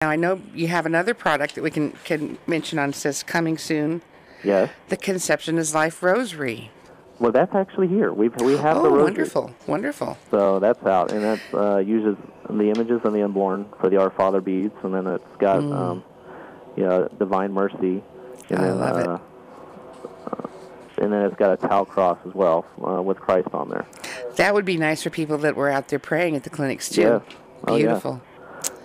Now, I know you have another product that we can mention on. It says coming soon. Yes. The Conceptionislife Rosary. Well, that's actually here. We have the rosary. Wonderful, wonderful. So that's out, and that uses the images of the unborn for the Our Father beads, and then it's got Divine Mercy, and I love it. And then it's got a tau cross as well with Christ on there. That would be nice for people that were out there praying at the clinics too. Yes. Beautiful.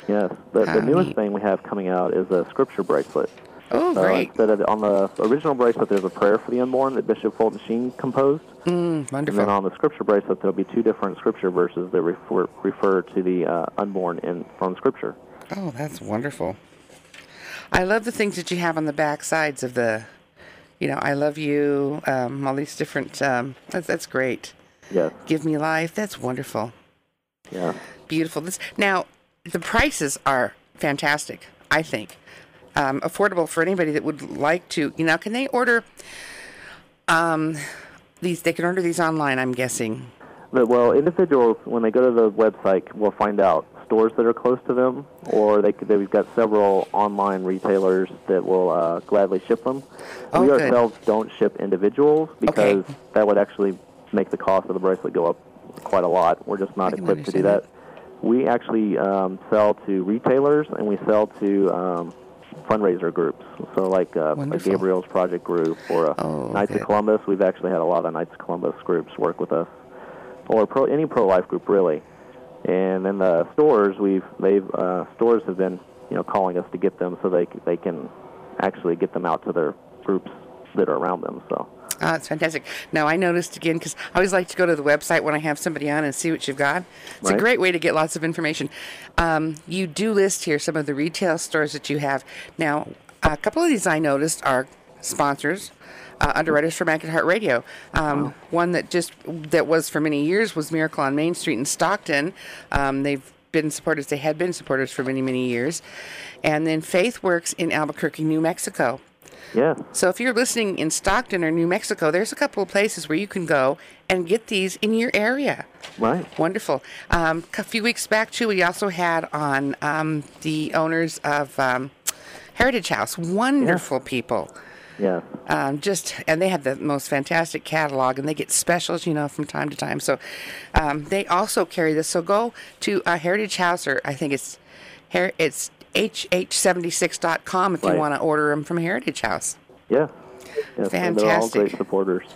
Yes. The newest thing we have coming out is a scripture bracelet. Oh, great. Instead of on the original bracelet, there's a prayer for the unborn that Bishop Fulton Sheen composed. Wonderful. And then on the scripture bracelet, there'll be 2 different scripture verses that refer to the unborn from Scripture. Oh, that's wonderful. I love the things that you have on the back sides of the, I love you, all these different, that's great. Yes. Give me life, that's wonderful. Yeah. Beautiful. Now, the prices are fantastic, I think. Affordable for anybody that would like to. Can they order these? They can order these online, I'm guessing. Well, individuals, when they go to the website, will find out stores that are close to them, or we've got several online retailers that will gladly ship them. We ourselves don't ship individuals because that would actually make the cost of the bracelet go up quite a lot. We're just not equipped to do that. We actually sell to retailers, and we sell to fundraiser groups. So like a Gabriel's Project group or Knights of Columbus. We've actually had a lot of Knights of Columbus groups work with us, or any pro-life group really. And then the stores, stores have been calling us to get them so they can actually get them out to their groups that are around them. So. That's fantastic. Now, I noticed again, because I always like to go to the website when I have somebody on and see what you've got. It's a great way to get lots of information. You do list here some of the retail stores that you have. Now, a couple of these I noticed are sponsors, underwriters for Immaculate Heart Radio. One that was for many years was Miracle on Main Street in Stockton. They had been supporters for many, many years. And then Faith Works in Albuquerque, New Mexico. Yeah. So if you're listening in Stockton or New Mexico, there's a couple of places where you can go and get these in your area. Right. Wonderful. A few weeks back, too, we also had on the owners of Heritage House. Wonderful people. Yeah. And they have the most fantastic catalog, and they get specials, from time to time. So they also carry this. So go to Heritage House, or I think it's hh76.com if you want to order them from Heritage House. Yeah. Fantastic. And they're all great supporters.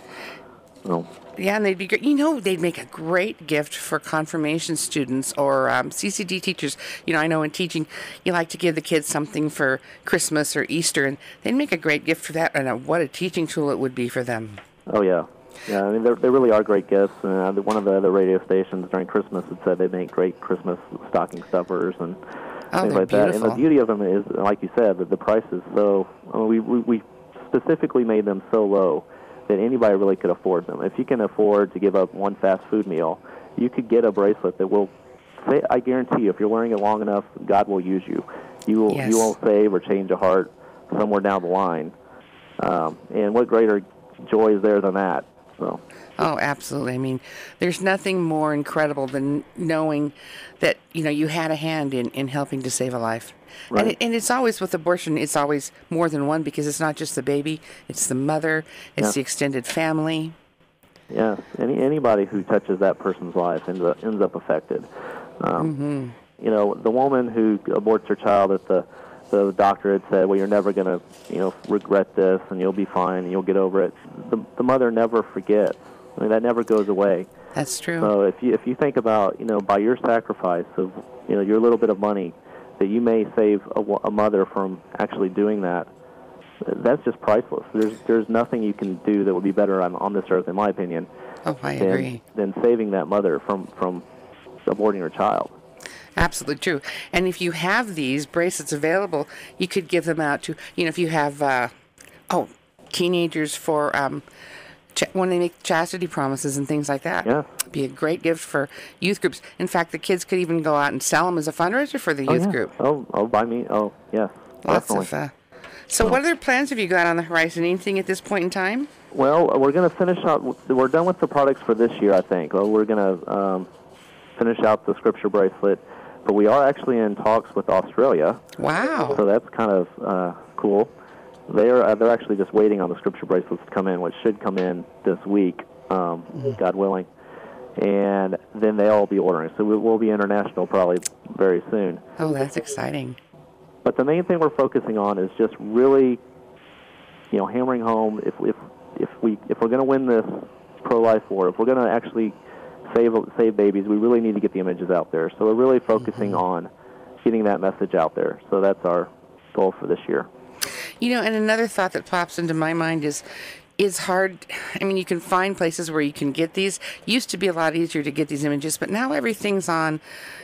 Yeah, and they'd be great. They'd make a great gift for confirmation students or CCD teachers. I know in teaching, you like to give the kids something for Christmas or Easter, and they'd make a great gift for that, and what a teaching tool it would be for them. Oh, yeah. Yeah, I mean, they really are great gifts. One of the other radio stations during Christmas had said they make great Christmas stocking stuffers and things like that. And the beauty of them is, like you said, that the price is so. We specifically made them so low that anybody really could afford them. If you can afford to give up one fast food meal, you could get a bracelet that will. I guarantee you, if you're wearing it long enough, God will use you. You will save or change a heart somewhere down the line. And what greater joy is there than that? So. Oh, absolutely. I mean, there's nothing more incredible than knowing that, you had a hand in helping to save a life. Right. And it's always with abortion, it's always more than one, because it's not just the baby, it's the mother, it's the extended family. Yeah, anybody who touches that person's life ends up affected. The woman who aborts her child, that the doctor had said, well, you're never going to, regret this, and you'll be fine, and you'll get over it. The mother never forgets. I mean, that never goes away. That's true. So if you think about, by your sacrifice of, your little bit of money, that you may save a mother from actually doing that, that's just priceless. There's nothing you can do that would be better on this earth, in my opinion. Oh, I agree. Than saving that mother from aborting her child. Absolutely true. And if you have these bracelets available, you could give them out to, if you have, teenagers for when they make chastity promises and things like that. Yeah. It'd be a great gift for youth groups. In fact, the kids could even go out and sell them as a fundraiser for the youth group. By me. Oh, yeah. Lots definitely. of. So what other plans have you got on the horizon? Anything at this point in time? Well, we're going to finish out. We're done with the products for this year, I think. We're going to finish out the scripture bracelet. But we are actually in talks with Australia. Wow. So that's kind of cool. They're actually just waiting on the scripture bracelets to come in, which should come in this week, God willing. And then they'll all be ordering. So we'll be international probably very soon. Oh, that's exciting. But the main thing we're focusing on is just really, hammering home if we're going to win this pro-life war, if we're going to actually save babies, we really need to get the images out there. So we're really focusing on getting that message out there. So that's our goal for this year. And another thought that pops into my mind is it's hard. I mean, you can find places where you can get these. Used to be a lot easier to get these images, but now everything's on,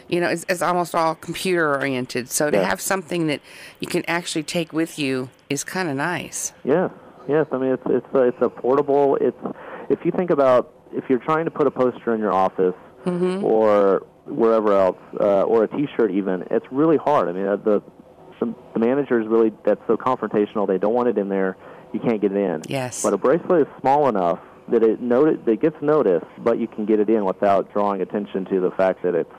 it's almost all computer-oriented. So to have something that you can actually take with you is kind of nice. Yes. I mean, it's a portable. If you think about if you're trying to put a poster in your office or wherever else, or a T-shirt even, it's really hard. I mean, the managers really, that's so confrontational. They don't want it in there. You can't get it in. Yes. But a bracelet is small enough that it gets noticed, but you can get it in without drawing attention to the fact that it's,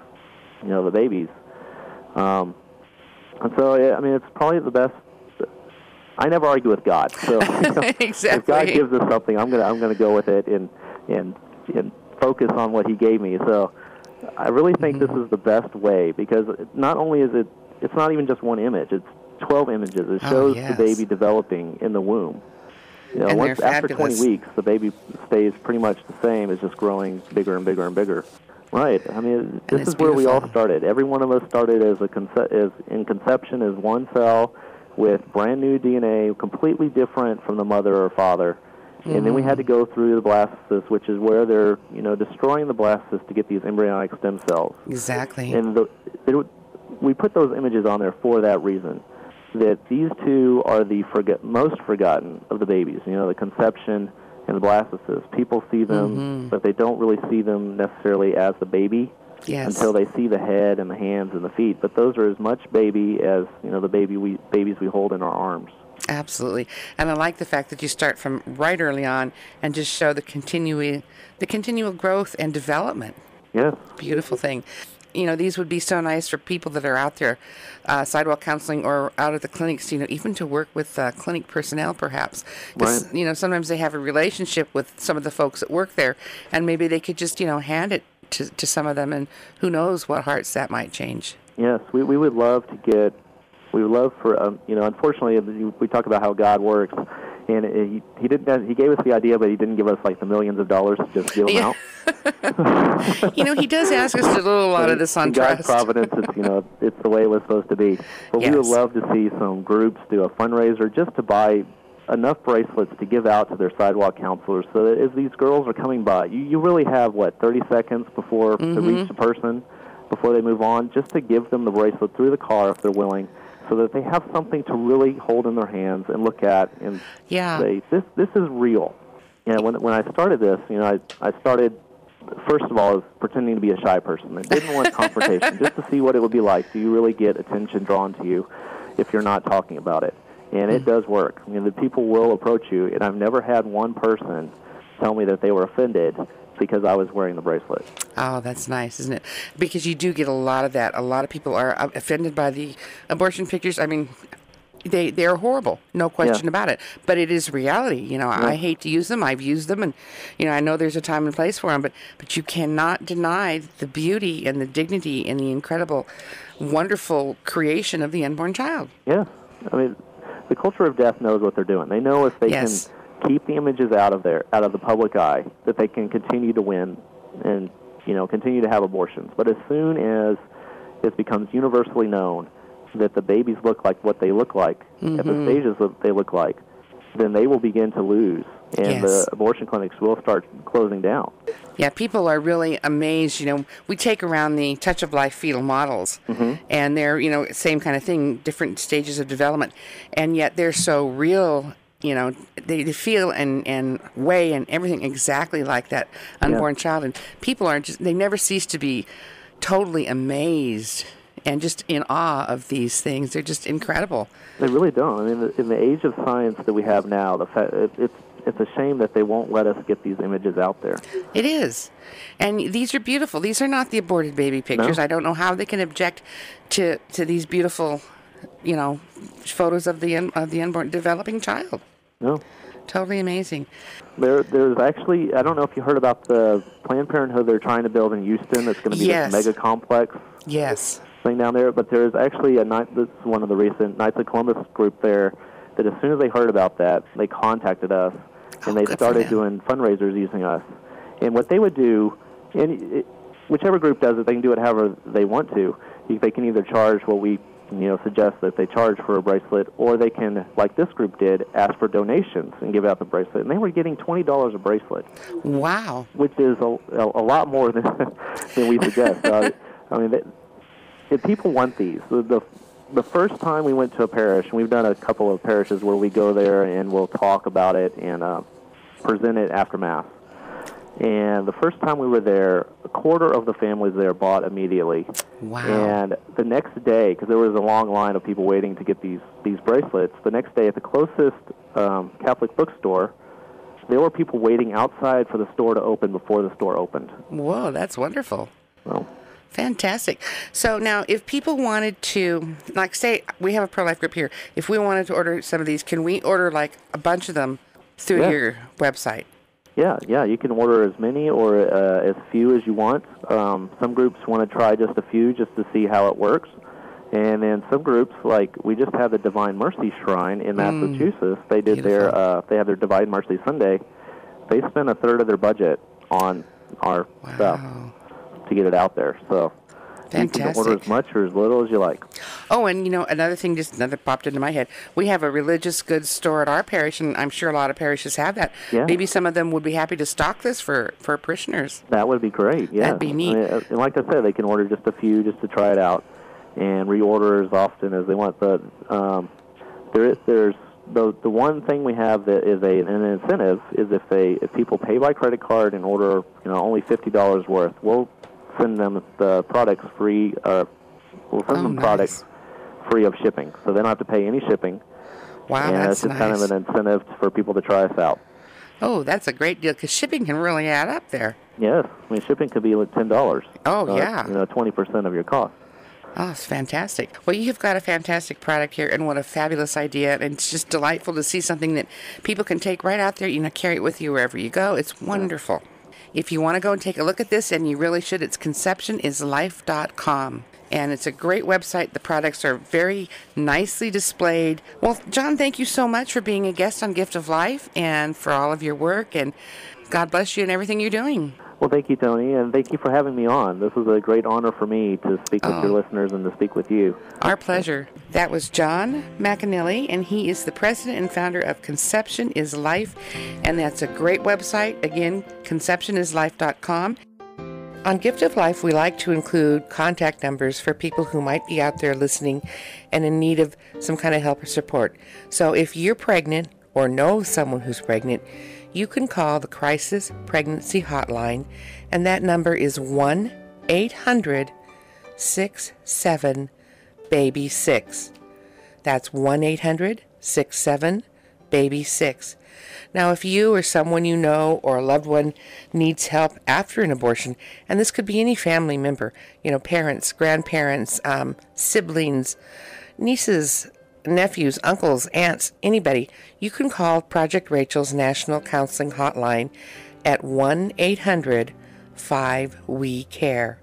the babies. And so, I mean, it's probably the best. I never argue with God. So exactly. If God gives us something, I'm gonna go with it and focus on what He gave me. So I really think this is the best way, because not only is it's not even just one image. It's 12 images. It shows the baby developing in the womb. After 20 weeks, the baby stays pretty much the same. It's just growing bigger and bigger and bigger. Right. I mean, this is where we all started. Every one of us started as in conception as one cell with brand new DNA, completely different from the mother or father. And then we had to go through the blastocyst, which is where they're, destroying the blastocyst to get these embryonic stem cells. Exactly. And we put those images on there for that reason, that these two are the most forgotten of the babies, the conception and the blastocyst. People see them, but they don't really see them necessarily as the baby until they see the head and the hands and the feet. But those are as much baby as, the babies we hold in our arms. Absolutely. And I like the fact that you start from right early on and just show the continual growth and development. Yes. Beautiful thing. These would be so nice for people that are out there, sidewalk counseling or out at the clinics, even to work with clinic personnel perhaps. Because, sometimes they have a relationship with some of the folks that work there, and maybe they could just, hand it to some of them, and who knows what hearts that might change. Yes, we would love to get, we would love for, unfortunately, we talk about how God works. And he didn't. He gave us the idea, but he didn't give us like the millions of dollars to just give them out. He does ask us to do a lot of this on trust. God's providence, it's the way it was supposed to be. But we would love to see some groups do a fundraiser just to buy enough bracelets to give out to their sidewalk counselors, so that as these girls are coming by, you really have 30 seconds before they reach the person, before they move on, just to give them the bracelet through the car if they're willing, so that they have something to really hold in their hands and look at and say, this is real. When I started this, I started, first of all, as pretending to be a shy person. I didn't want confrontation, just to see what it would be like. Do you really get attention drawn to you if you're not talking about it? And it does work. The people will approach you, and I've never had one person tell me that they were offended because I was wearing the bracelet. Oh, that's nice, isn't it? Because you do get a lot of that. A lot of people are offended by the abortion pictures. I mean, they are horrible, no question about it. But it is reality. I hate to use them. I've used them, and I know there's a time and place for them. But you cannot deny the beauty and the dignity and the incredible, wonderful creation of the unborn child. Yeah, I mean, the culture of death knows what they're doing. They know if they can keep the images out of the public eye, that they can continue to win and continue to have abortions. But as soon as it becomes universally known that the babies look like what they look like at the stages that they look like, then they will begin to lose, and the abortion clinics will start closing down. Yeah, people are really amazed. We take around the Touch of Life fetal models, and they're, same kind of thing, different stages of development, and yet they're so real. They feel and weigh and everything exactly like that unborn child. And people they never cease to be totally amazed and just in awe of these things. They're just incredible. They really don't. I mean, in the age of science that we have now, it's a shame that they won't let us get these images out there. It is. And these are beautiful. These are not the aborted baby pictures. No. I don't know how they can object to these beautiful, photos of the unborn developing child. No. Totally amazing. There's actually, I don't know if you heard about the Planned Parenthood they're trying to build in Houston. That's going to be this mega complex. Yes. Thing down there. But there's actually this is one of the recent Knights of Columbus group there that as soon as they heard about that, they contacted us and they started doing fundraisers using us. And what they would do, whichever group does it, they can do it however they want to. They can either charge what we suggest that they charge for a bracelet, or they can, like this group did, ask for donations and give out the bracelet. And they were getting $20 a bracelet. Wow. Which is a lot more than we suggest. If people want these. The first time we went to a parish, and we've done a couple of parishes where we go there and we'll talk about it and present it after Mass. And the first time we were there, a quarter of the families there bought immediately. Wow. And the next day, because there was a long line of people waiting to get these bracelets, the next day at the closest Catholic bookstore, there were people waiting outside for the store to open before the store opened. Whoa, that's wonderful. Well, fantastic. So now, if people wanted to, like say, we have a pro-life group here. If we wanted to order some of these, can we order like a bunch of them through your website? Yeah, you can order as many or as few as you want. Some groups want to try just a few just to see how it works. And then some groups, like we just had the Divine Mercy Shrine in Massachusetts. They did they had their Divine Mercy Sunday. They spent a third of their budget on our stuff to get it out there. So fantastic. You can order as much or as little as you like. Oh, and another thing another popped into my head. We have a religious goods store at our parish, and I'm sure a lot of parishes have that. Yeah. Maybe some of them would be happy to stock this for parishioners. That would be great, yeah. That'd be neat. And like I said, they can order just a few just to try it out and reorder as often as they want. But there's the one thing we have that is an incentive is if people pay by credit card and order only $50 worth, we'll send them the products free. We'll send them products free of shipping, so they don't have to pay any shipping. Wow, and that's it's just nice. kind of an incentive for people to try us out. Oh, that's a great deal, because shipping can really add up there. Yes, I mean shipping could be like $10. Oh, yeah. 20% of your cost. Oh, it's fantastic. Well, you've got a fantastic product here, and what a fabulous idea. And it's just delightful to see something that people can take right out there, carry it with you wherever you go. It's wonderful. If you want to go and take a look at this, and you really should, it's conceptionislife.com. And it's a great website. The products are very nicely displayed. Well, John, thank you so much for being a guest on Gift of Life and for all of your work. And God bless you and everything you're doing. Well, thank you, Tony, and thank you for having me on. This was a great honor for me to speak with your listeners and to speak with you. Our pleasure. That was John McAnally, and he is the president and founder of Conception is Life, and that's a great website. Again, conceptionislife.com. On Gift of Life, we like to include contact numbers for people who might be out there listening and in need of some kind of help or support. So if you're pregnant or know someone who's pregnant, you can call the Crisis Pregnancy Hotline, and that number is 1-800-67-BABY-6. That's 1-800-67-BABY-6. Now, if you or someone you know or a loved one needs help after an abortion, and this could be any family member, parents, grandparents, siblings, nieces, nephews, uncles, aunts, anybody, you can call Project Rachel's National Counseling Hotline at 1-800-5WE-CARE.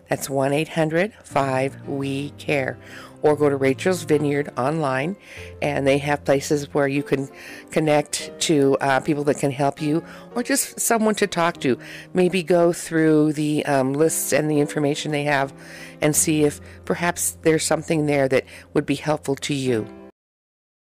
That's 1-800-5WE-CARE. Or go to Rachel's Vineyard online, and they have places where you can connect to people that can help you, or just someone to talk to. Maybe go through the lists and the information they have and see if perhaps there's something there that would be helpful to you.